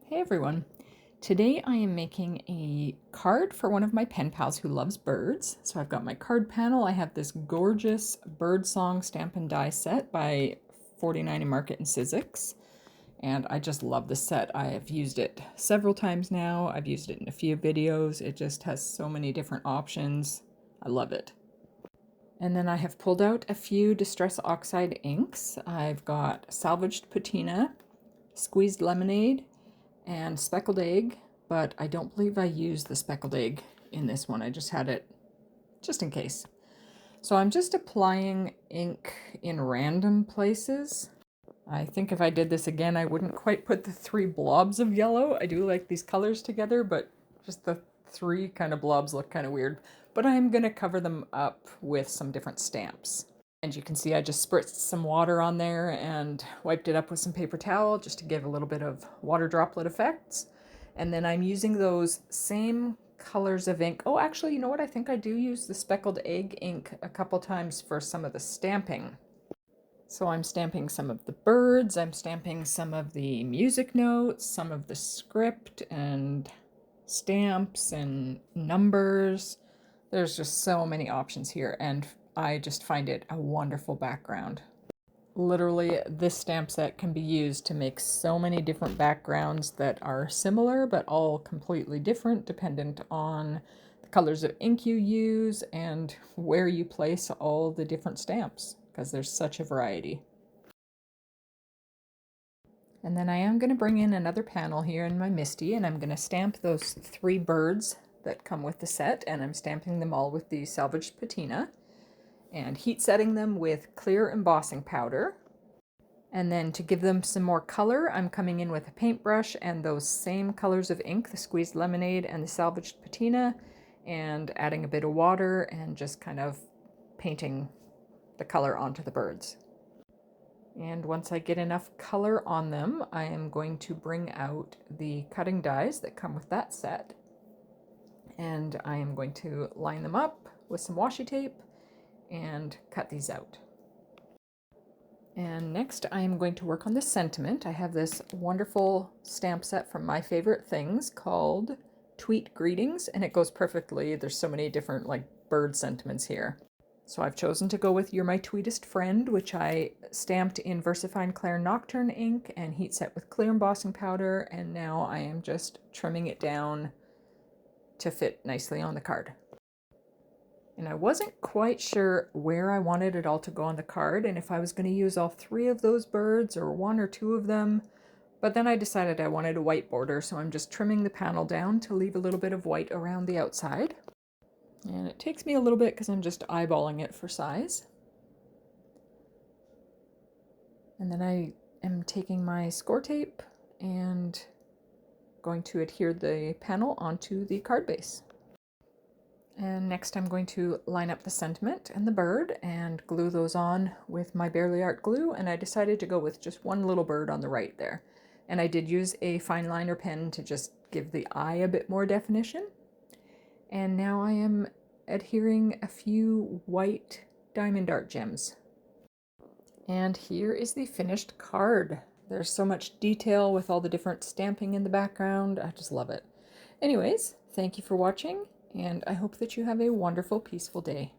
Hey everyone! Today I am making a card for one of my pen pals who loves birds. So I've got my card panel. I have this gorgeous bird song stamp and die set by 49 and Market and Sizzix. And I just love this set. I have used it several times now. I've used it in a few videos. It just has so many different options. I love it. And then I have pulled out a few Distress Oxide inks. I've got Salvaged Patina, Squeezed Lemonade, and Speckled Egg, but I don't believe I used the Speckled Egg in this one. I just had it just in case. So I'm just applying ink in random places. I think if I did this again, I wouldn't quite put the 3 blobs of yellow. I do like these colors together, but just the 3 kind of blobs look kind of weird. But I'm going to cover them up with some different stamps. And you can see I just spritzed some water on there and wiped it up with some paper towel just to give a little bit of water droplet effects. And then I'm using those same colors of ink. Oh, actually, you know what? I think I do use the Speckled Egg ink a couple times for some of the stamping. So I'm stamping some of the birds, I'm stamping some of the music notes, some of the script and stamps and numbers. There's just so many options here, and I just find it a wonderful background. Literally, this stamp set can be used to make so many different backgrounds that are similar, but all completely different dependent on the colors of ink you use and where you place all the different stamps, because there's such a variety. And then I am going to bring in another panel here in my MISTI, and I'm going to stamp those 3 birds that come with the set, and I'm stamping them all with the Salvaged Patina and heat setting them with clear embossing powder. And then to give them some more color, I'm coming in with a paintbrush and those same colors of ink, the Squeezed Lemonade and the Salvaged Patina, and adding a bit of water and just kind of painting the color onto the birds. And once I get enough color on them, I am going to bring out the cutting dies that come with that set. And I am going to line them up with some washi tape and cut these out. And next I am going to work on the sentiment. I have this wonderful stamp set from My Favorite Things called Tweet Greetings, and it goes perfectly. There's so many different like bird sentiments here. So I've chosen to go with You're My Tweetest Friend, which I stamped in VersaFine Clair Nocturne ink and heat set with clear embossing powder, and now I am just trimming it down to fit nicely on the card. And I wasn't quite sure where I wanted it all to go on the card and if I was going to use all 3 of those birds or 1 or 2 of them, but then I decided I wanted a white border, so I'm just trimming the panel down to leave a little bit of white around the outside. And it takes me a little bit because I'm just eyeballing it for size. And then I am taking my score tape and going to adhere the panel onto the card base. And next I'm going to line up the sentiment and the bird and glue those on with my Barely Art glue, and I decided to go with just 1 little bird on the right there. And I did use a fine liner pen to just give the eye a bit more definition. And now I am adhering a few white diamond art gems. And here is the finished card. There's so much detail with all the different stamping in the background. I just love it. Anyways, thank you for watching, and I hope that you have a wonderful, peaceful day.